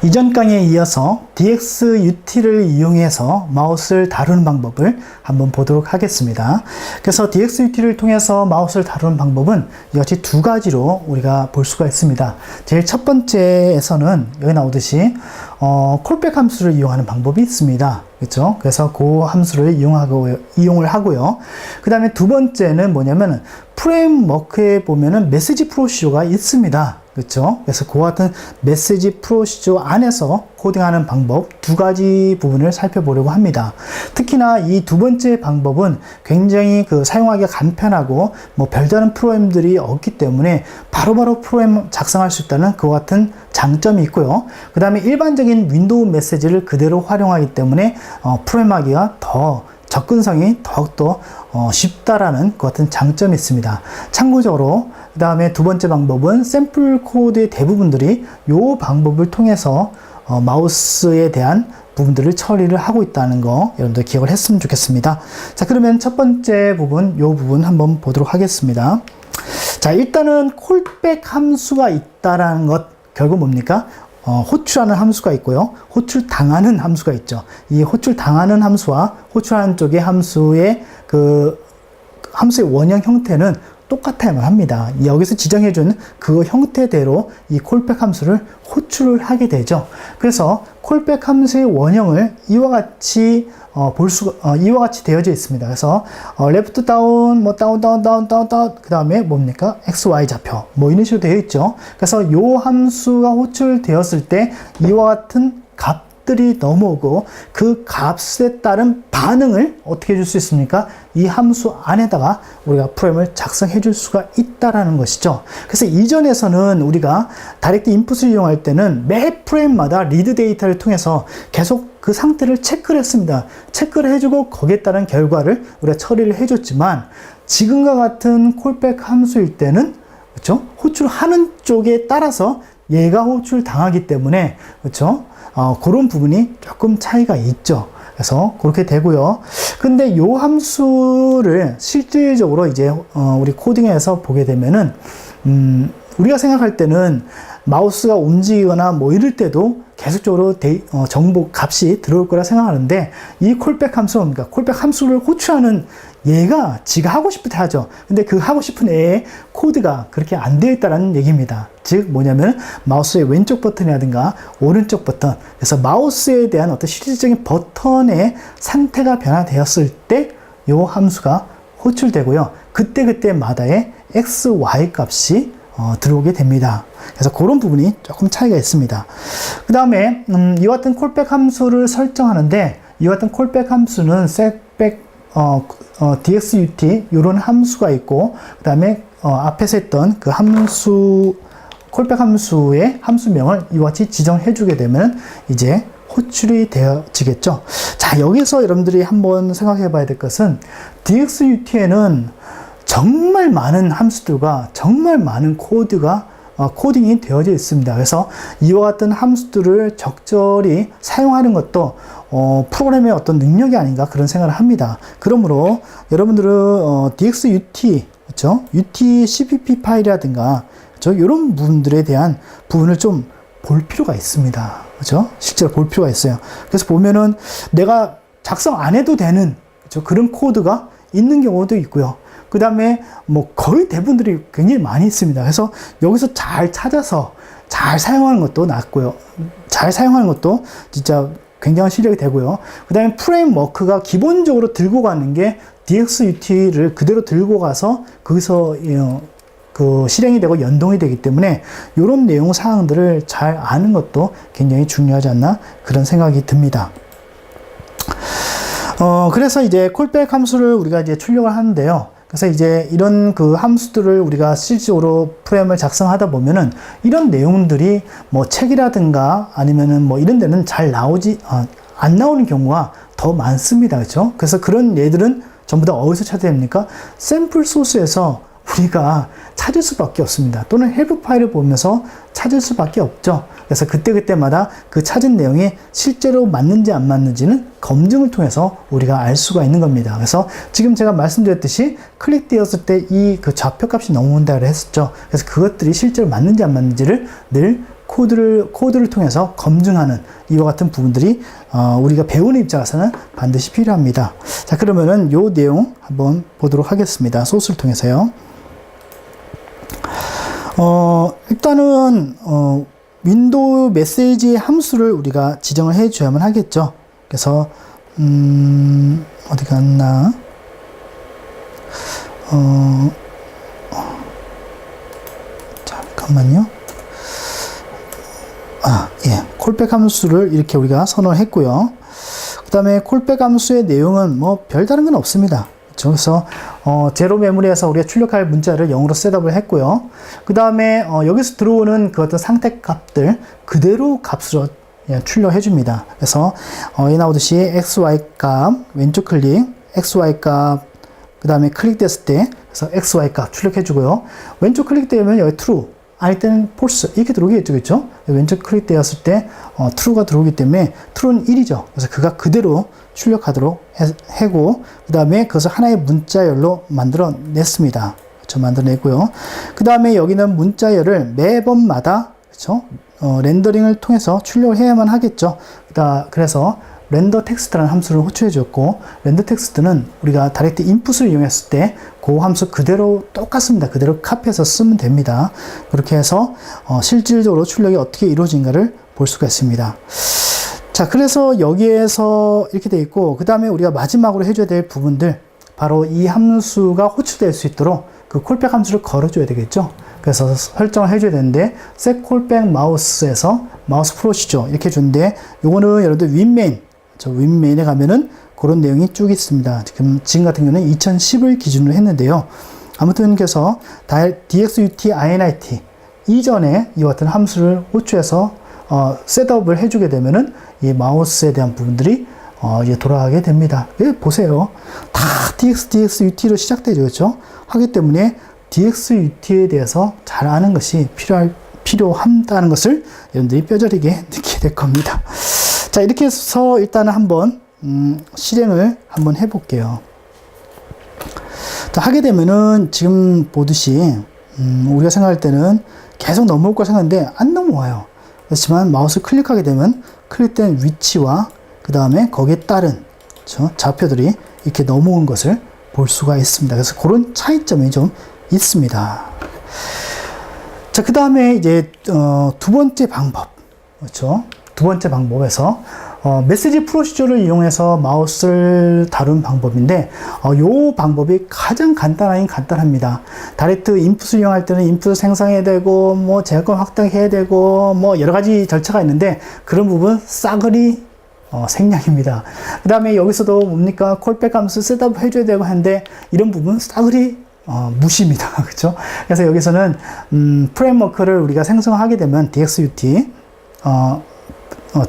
이전 강의에 이어서 DXUT를 이용해서 마우스를 다루는 방법을 한번 보도록 하겠습니다. 그래서 DXUT를 통해서 마우스를 다루는 방법은 이같이 두 가지로 우리가 볼 수가 있습니다. 제일 첫 번째에서는 여기 나오듯이 콜백 함수를 이용하는 방법이 있습니다. 그렇죠? 그래서 그 함수를 이용을 하고요. 그 다음에 두 번째는 뭐냐면 프레임워크에 보면은 메시지 프로시저가 있습니다. 그렇죠? 그래서 그와 같은 메시지 프로시저 안에서 코딩하는 방법 두 가지 부분을 살펴보려고 합니다. 특히나 이 두 번째 방법은 굉장히 사용하기가 간편하고 별다른 프로그램들이 없기 때문에 바로바로 프로그램 작성할 수 있다는 그와 같은 장점이 있고요. 그 다음에 일반적인 윈도우 메시지를 그대로 활용하기 때문에 프로그램하기가 더 접근성이 더욱더 쉽다라는 그 같은 장점이 있습니다. 참고적으로 그 다음에 두 번째 방법은 샘플 코드의 대부분들이 이 방법을 통해서 마우스에 대한 부분들을 처리를 하고 있다는 거 여러분들 기억을 했으면 좋겠습니다. 자, 그러면 첫 번째 부분, 이 부분 한번 보도록 하겠습니다. 자, 일단은 콜백 함수가 있다라는 것 결국 뭡니까? 호출하는 함수가 있고요. 호출당하는 함수가 있죠. 이 호출당하는 함수와 호출하는 쪽의 함수의 함수의 원형 형태는 똑같아야만 합니다. 여기서 지정해준 그 형태대로 이 콜백 함수를 호출을 하게 되죠. 그래서 콜백 함수의 원형을 이와 같이 이와 같이 되어져 있습니다. 그래서 레프트 다운, 다운, 그 다음에 뭡니까? x, y 좌표, 이런 식으로 되어 있죠. 그래서 이 함수가 호출되었을 때 이와 같은 값들이 넘어오고 그 값에 따른 반응을 어떻게 해줄 수 있습니까? 이 함수 안에다가 우리가 프로그램을 작성해 줄 수가 있다라는 것이죠. 그래서 이전에서는 우리가 다이렉트 인풋을 이용할 때는 매 프레임마다 리드 데이터를 통해서 계속 그 상태를 체크를 했습니다. 체크를 해주고 거기에 따른 결과를 우리가 처리를 해줬지만 지금과 같은 콜백 함수일 때는 그렇죠? 호출하는 쪽에 따라서 얘가 호출당하기 때문에 그렇죠? 그런 부분이 조금 차이가 있죠. 그래서 그렇게 되고요. 근데 이 함수를 실질적으로 이제 우리 코딩에서 보게 되면은 우리가 생각할 때는 마우스가 움직이거나 이럴 때도 계속적으로 정보 값이 들어올 거라 생각하는데 이 콜백 함수는 뭡니까? 콜백 함수를 호출하는 얘가 지가 하고 싶을 때 하죠. 근데 그 하고 싶은 애의 코드가 그렇게 안 되어 있다는 얘기입니다. 즉 뭐냐면 마우스의 왼쪽 버튼이라든가 오른쪽 버튼, 그래서 마우스에 대한 어떤 실질적인 버튼의 상태가 변화되었을 때 이 함수가 호출되고요. 그때그때마다의 x, y 값이 들어오게 됩니다. 그래서 그런 부분이 조금 차이가 있습니다. 그 다음에 이와 같은 콜백 함수를 설정하는데 이와 같은 콜백 함수는 setback DXUT 이런 함수가 있고 그 다음에 앞에서 했던 그 함수 콜백 함수의 함수명을 이와 같이 지정해 주게 되면 이제 호출이 되어지겠죠. 자, 여기서 여러분들이 한번 생각해 봐야 될 것은 DXUT에는 정말 많은 함수들과 정말 많은 코드가 코딩이 되어져 있습니다. 그래서 이와 같은 함수들을 적절히 사용하는 것도 프로그램의 어떤 능력이 아닌가 그런 생각을 합니다. 그러므로 여러분들은 DXUT, 그렇죠? UT CPP 파일이라든가 그렇죠? 이런 부분들에 대한 부분을 좀 볼 필요가 있습니다. 그렇죠? 실제로 볼 필요가 있어요. 그래서 보면은 내가 작성 안 해도 되는 그렇죠? 그런 코드가 있는 경우도 있고요. 그 다음에 거의 대부분들이 굉장히 많이 있습니다. 그래서 여기서 잘 찾아서 잘 사용하는 것도 낫고요. 잘 사용하는 것도 진짜 굉장한 실력이 되고요. 그 다음에 프레임워크가 기본적으로 들고 가는 게 DXUT를 그대로 들고 가서 거기서 실행이 되고 연동이 되기 때문에 이런 내용 사항들을 잘 아는 것도 굉장히 중요하지 않나 그런 생각이 듭니다. 그래서 이제 콜백 함수를 우리가 이제 출력을 하는데요. 그래서 이제 이런 함수들을 우리가 실질적으로 프로그램을 작성하다 보면은 이런 내용들이 책이라든가 아니면은 이런 데는 잘 안 나오는 경우가 더 많습니다. 그렇죠? 그래서 그런 예들은 전부 다 어디서 찾아야 됩니까? 샘플 소스에서 우리가 찾을 수밖에 없습니다. 또는 헬프 파일을 보면서 찾을 수밖에 없죠. 그래서 그때그때마다 그 찾은 내용이 실제로 맞는지 안 맞는지는 검증을 통해서 우리가 알 수가 있는 겁니다. 그래서 지금 제가 말씀드렸듯이 클릭되었을 때 이 좌표값이 넘어온다고 했었죠. 그래서 그것들이 실제로 맞는지 안 맞는지를 늘 코드를 통해서 검증하는 이와 같은 부분들이 우리가 배우는 입장에서는 반드시 필요합니다. 자, 그러면은 요 내용 한번 보도록 하겠습니다. 소스를 통해서요. 일단은 윈도우 메시지 함수를 우리가 지정을 해 줘야만 하겠죠. 그래서 어디 갔나? 잠깐만요. 예. 콜백 함수를 이렇게 우리가 선언을 했고요. 그 다음에 콜백 함수의 내용은 뭐 별다른 건 없습니다. 그래서 제로 메모리에서 우리가 출력할 문자를 0으로 셋업을 했고요. 그 다음에 여기서 들어오는 그 어떤 상태 값들 그대로 값으로 출력해 줍니다. 그래서 여기 나오듯이 XY 값 왼쪽 클릭 XY 값 그 다음에 클릭됐을 때 그래서 XY 값 출력해 주고요. 왼쪽 클릭되면 여기 true 아닐 때는 false 이렇게 들어오겠죠. 그렇죠? 왼쪽 클릭되었을 때 true가 들어오기 때문에 true는 1이죠. 그래서 그가 그대로 출력하도록 하고 그 다음에 그것을 하나의 문자열로 만들어냈습니다. 그렇죠? 만들어냈고요. 그 다음에 여기는 문자열을 매번마다 그렇죠? 렌더링을 통해서 출력을 해야만 하겠죠. 그래서 렌더 텍스트라는 함수를 호출해 줬고 렌더 텍스트는 우리가 다이렉트 인풋을 이용했을 때 그 함수 그대로 똑같습니다. 그대로 카피해서 쓰면 됩니다. 그렇게 해서 실질적으로 출력이 어떻게 이루어진가를 볼 수가 있습니다. 자, 그래서 여기에서 이렇게 돼 있고 그 다음에 우리가 마지막으로 해줘야 될 부분들 바로 이 함수가 호출될 수 있도록 그 콜백 함수를 걸어줘야 되겠죠. 그래서 설정을 해줘야 되는데 set callback mouse에서 mouse procedure 이렇게 주는데 요거는 여러분들 윈메인에 가면은 그런 내용이 쭉 있습니다. 지금 같은 경우는 2010을 기준으로 했는데요. 아무튼 그래서 dxut init 이전에 이와 같은 함수를 호출해서 셋업을 해주게 되면은 이 마우스에 대한 부분들이 이제 돌아가게 됩니다. 보세요. 다 dxut로 시작되죠. 그렇죠? 하기 때문에 dxut에 대해서 잘 아는 것이 필요하다는 것을 여러분들이 뼈저리게 느끼게 될 겁니다. 자, 이렇게 해서 일단은 한번 실행을 한번 해볼게요. 자, 하게 되면은 지금 보듯이 우리가 생각할 때는 계속 넘어올 걸 생각하는데 안 넘어와요. 그렇지만 마우스 클릭하게 되면 클릭된 위치와 그 다음에 거기에 따른 그렇죠? 좌표들이 이렇게 넘어온 것을 볼 수가 있습니다. 그래서 그런 차이점이 좀 있습니다. 자, 그 다음에 이제 두 번째 방법, 그렇죠? 두 번째 방법에서 메시지 프로시저를 이용해서 마우스를 다루는 방법인데 이 방법이 가장 간단하긴 간단합니다. 다이렉트 인풋을 이용할 때는 인풋을 생성해야 되고 뭐 제어권 확장해야 되고 뭐 여러 가지 절차가 있는데 그런 부분 싸그리 생략입니다. 그 다음에 여기서도 뭡니까 콜백 함수 셋업 해줘야 되고 하는데 이런 부분 싸그리 무시입니다. 그렇죠? 그래서 여기서는 프레임워크를 우리가 생성하게 되면 DXUT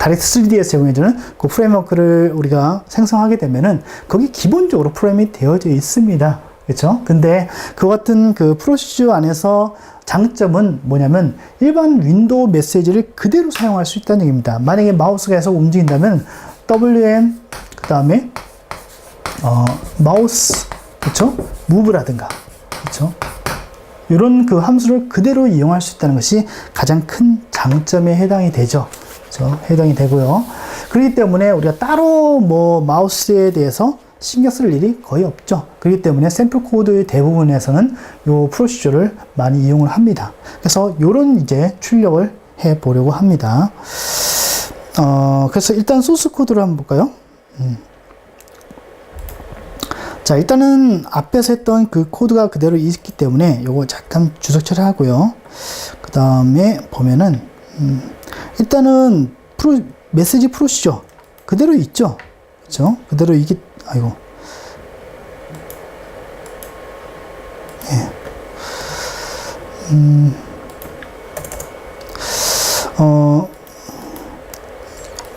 다이렉트 3ds 제공해주는 그 프레임워크를 우리가 생성하게 되면은 거기 기본적으로 프레임이 되어져 있습니다. 그렇죠? 근데 그 같은 그 프로시저 안에서 장점은 뭐냐면 일반 윈도우 메시지를 그대로 사용할 수 있다는 얘기입니다. 만약에 마우스가 계속 움직인다면 WM 그 다음에 마우스 그렇죠? 무브라든가 그렇죠? 이런 그 함수를 그대로 이용할 수 있다는 것이 가장 큰 장점에 해당이 되죠. 그렇죠? 해당이 되고요. 그렇기 때문에 우리가 따로 뭐 마우스에 대해서 신경 쓸 일이 거의 없죠. 그렇기 때문에 샘플 코드의 대부분에서는 이 프로시저를 많이 이용을 합니다. 그래서 이런 이제 출력을 해 보려고 합니다. 그래서 일단 소스 코드를 한번 볼까요? 자, 일단은 앞에서 했던 그 코드가 그대로 있기 때문에 요거 잠깐 주석 처리하고요. 그 다음에 보면은 일단은 메시지 프로시저 그대로 있죠. 그렇죠? 그대로 이게 아이고 예.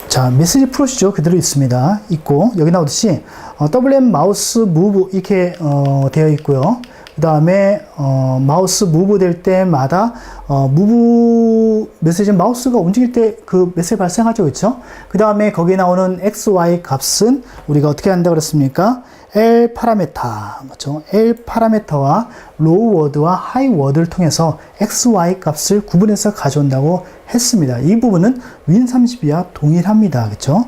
자, 메시지 프로시저 그대로 있고 여기 나오듯이 WM 마우스 무브 이렇게 되어 있고요. 그 그 다음에 마우스 무브 될 때마다 무브 메시지 마우스가 움직일 때 그 메시지 발생하죠, 그렇죠? 그 다음에 거기에 나오는 XY 값은 우리가 어떻게 한다고 그랬습니까? L 파라메터, 그렇죠? L 파라메터와 로우 워드와 하이 워드를 통해서 XY 값을 구분해서 가져온다고 했습니다. 이 부분은 윈32와 동일합니다, 그렇죠?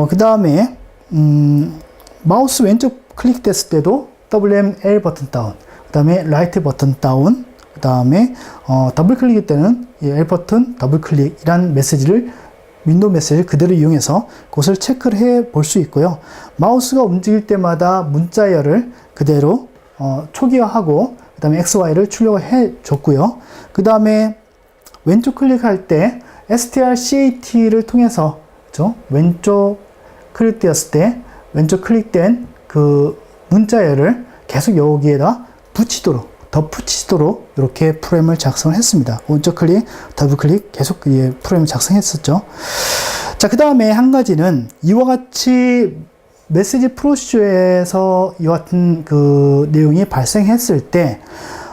그 다음에 마우스 왼쪽 클릭됐을 때도 WML 버튼 다운, 그 다음에 라이트 버튼 다운, 그 다음에 더블 클릭일 때는 L 버튼 더블 클릭이란 메시지를 윈도우 메시지를 그대로 이용해서 그것을 체크를 해 볼 수 있고요. 마우스가 움직일 때마다 문자열을 그대로 초기화하고 그 다음에 XY를 출력을 해 줬고요. 그 다음에 왼쪽 클릭할 때 strcat를 통해서, 그렇죠? 왼쪽 클릭되었을 때 왼쪽 클릭된 그 문자열을 계속 여기에다 덧붙이도록 이렇게 프로그램을 작성을 했습니다. 오른쪽 클릭, 더블 클릭 계속 프로그램을 작성했었죠. 자, 그 다음에 한 가지는 이와 같이 메시지 프로시저에서 이와 같은 그 내용이 발생했을 때,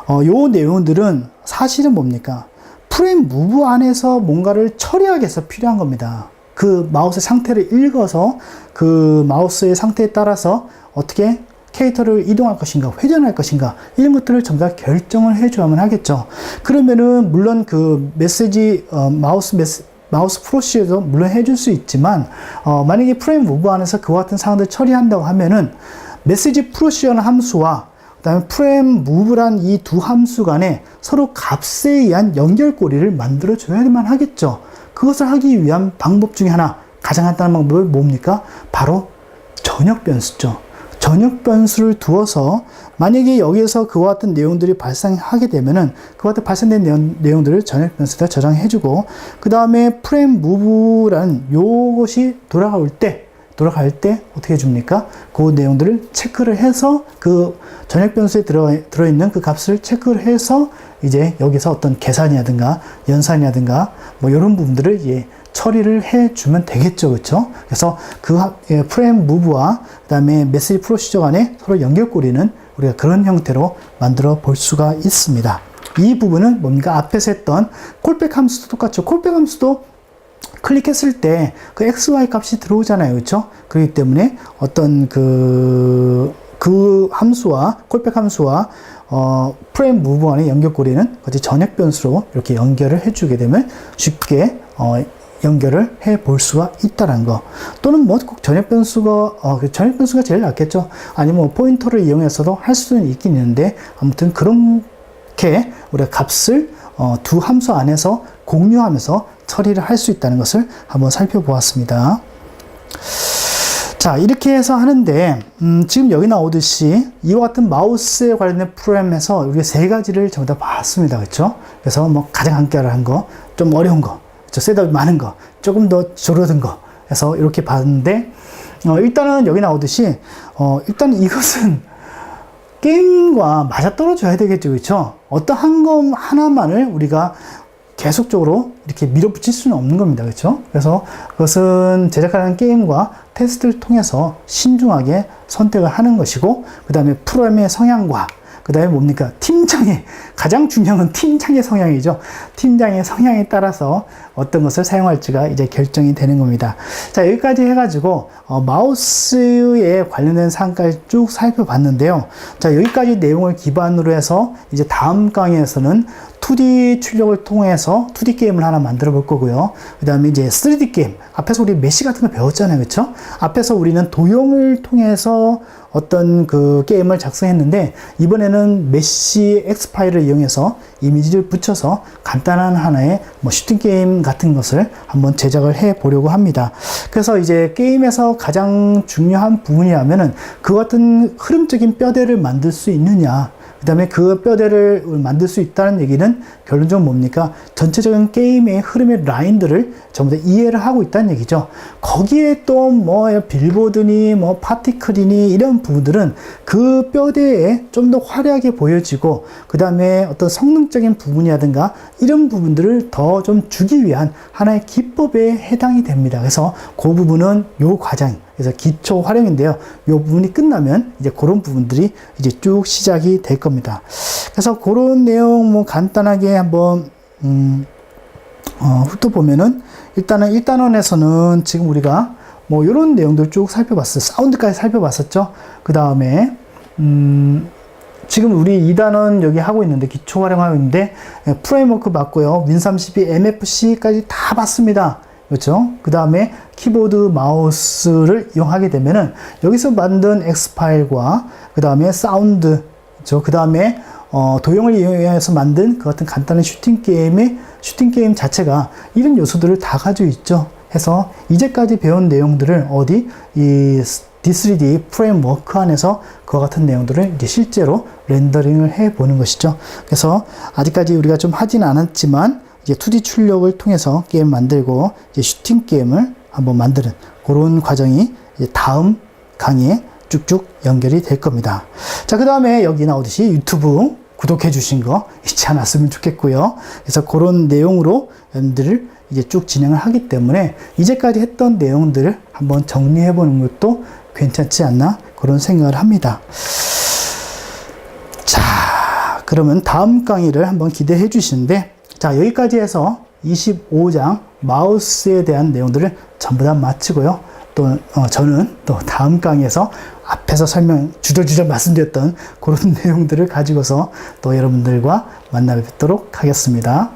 요 내용들은 사실은 뭡니까? 프레임 무브 안에서 뭔가를 처리하기 위해서 필요한 겁니다. 그 마우스의 상태를 읽어서 그 마우스의 상태에 따라서 어떻게 캐릭터를 이동할 것인가, 회전할 것인가, 이런 것들을 전부 다 결정을 해줘야만 하겠죠. 그러면은, 물론 그 메시지, 마우스 프로시저도 물론 해줄 수 있지만, 만약에 프레임 무브 안에서 그와 같은 사항들을 처리한다고 하면은, 메시지 프로시저라는 함수와, 그 다음에 프레임 무브란 이 두 함수 간에 서로 값에 의한 연결고리를 만들어줘야만 하겠죠. 그것을 하기 위한 방법 중에 하나, 가장 간단한 방법은 뭡니까? 바로 전역 변수죠. 전역 변수를 두어서 만약에 여기에서 그와 같은 내용들이 발생하게 되면은 그와 같은 발생된 내용들을 전역 변수에다 저장해주고, 그 다음에 프레임 무브라는 요것이 돌아갈 때 어떻게 해줍니까? 그 내용들을 체크를 해서 그 전역 변수에 들어있는 그 값을 체크를 해서 이제 여기서 어떤 계산이라든가 연산이라든가 뭐 이런 부분들을 처리를 해주면 되겠죠, 그렇죠? 그래서 그 프레임 무브와 그다음에 메시지 프로시저 간의 서로 연결고리는 우리가 그런 형태로 만들어 볼 수가 있습니다. 이 부분은 뭡니까? 앞에서 했던 콜백 함수도 똑같죠. 콜백 함수도 클릭했을 때 그 XY 값이 들어오잖아요, 그렇죠? 그렇기 때문에 어떤 그 함수와 콜백 함수와 프레임 무브 간의 연결고리는 어디 전역 변수로 이렇게 연결을 해주게 되면 쉽게 연결을 해 볼 수가 있다는 거. 또는 뭐 꼭 전역 변수가 제일 낫겠죠. 아니면 뭐 포인터를 이용해서도 할 수는 있긴 있는데, 아무튼 그렇게 우리가 값을 두 함수 안에서 공유하면서 처리를 할 수 있다는 것을 한번 살펴보았습니다. 자, 이렇게 해서 하는데, 지금 여기 나오듯이 이와 같은 마우스에 관련된 프로그램에서 우리가 세 가지를 전부 다 봤습니다. 그렇죠? 그래서 뭐 가장 간결한 거, 좀 어려운 거, 셋업이 많은 거, 조금 더 줄어든 거 해서 이렇게 봤는데, 일단은 여기 나오듯이 일단 이것은 게임과 맞아떨어져야 되겠죠, 그렇죠? 어떠한 것 하나만을 우리가 계속적으로 이렇게 밀어붙일 수는 없는 겁니다, 그렇죠? 그래서 그것은 제작하는 게임과 테스트를 통해서 신중하게 선택을 하는 것이고, 그 다음에 프로그램의 성향과 그 다음에 뭡니까? 가장 중요한 건 팀장의 성향이죠. 팀장의 성향에 따라서 어떤 것을 사용할지가 이제 결정이 되는 겁니다. 자, 여기까지 해가지고, 마우스에 관련된 사항까지 쭉 살펴봤는데요. 자, 여기까지 내용을 기반으로 해서 이제 다음 강의에서는 2D 출력을 통해서 2D 게임을 하나 만들어 볼 거고요. 그 다음에 이제 3D 게임. 앞에서 우리 메시 같은 거 배웠잖아요, 그렇죠? 앞에서 우리는 도형을 통해서 어떤 그 게임을 작성했는데, 이번에는 메시 X 파일을 이용해서 이미지를 붙여서 간단한 하나의 뭐 슈팅 게임 같은 것을 한번 제작을 해 보려고 합니다. 그래서 이제 게임에서 가장 중요한 부분이라면은 그 같은 흐름적인 뼈대를 만들 수 있느냐, 그 다음에 그 뼈대를 만들 수 있다는 얘기는 결론적으로 뭡니까? 전체적인 게임의 흐름의 라인들을 전부 다 이해를 하고 있다는 얘기죠. 거기에 또 뭐 빌보드니 뭐 파티클이니 이런 부분들은 그 뼈대에 좀 더 화려하게 보여지고, 그 다음에 어떤 성능적인 부분이라든가 이런 부분들을 더 좀 주기 위한 하나의 기법에 해당이 됩니다. 그래서 그 부분은 요 과정, 그래서 기초 활용인데요. 이 부분이 끝나면 이제 그런 부분들이 이제 쭉 시작이 될 겁니다. 그래서 그런 내용 뭐 간단하게 한번 훑어보면은 일단은 1단원에서는 지금 우리가 뭐 이런 내용들 쭉 살펴봤어요. 사운드까지 살펴봤었죠. 그 다음에 지금 우리 2단원 여기 하고 있는데 기초 활용하고 있는데 프레임워크 봤고요. 윈32 MFC까지 다 봤습니다. 그렇죠? 그 다음에 키보드 마우스를 이용하게 되면은 여기서 만든 X 파일과 그 다음에 사운드, 그렇죠? 그 다음에 도형을 이용해서 만든 그 같은 간단한 슈팅 게임 자체가 이런 요소들을 다 가지고 있죠. 해서 이제까지 배운 내용들을 이 D3D 프레임워크 안에서 그와 같은 내용들을 이제 실제로 렌더링을 해 보는 것이죠. 그래서 아직까지 우리가 좀 하진 않았지만 이제 2D 출력을 통해서 게임 만들고 이제 슈팅 게임을 한번 만드는 그런 과정이 이제 다음 강의에 쭉쭉 연결이 될 겁니다. 자, 그 다음에 여기 나오듯이 유튜브 구독해 주신 거 잊지 않았으면 좋겠고요. 그래서 그런 내용으로 여러분들을 이제 쭉 진행을 하기 때문에 이제까지 했던 내용들을 한번 정리해 보는 것도 괜찮지 않나 그런 생각을 합니다. 자, 그러면 다음 강의를 한번 기대해 주시는데, 자, 여기까지 해서 25장 마우스에 대한 내용들을 전부 다 마치고요. 또 저는 또 다음 강의에서 앞에서 주저주저 말씀드렸던 그런 내용들을 가지고서 또 여러분들과 만나 뵙도록 하겠습니다.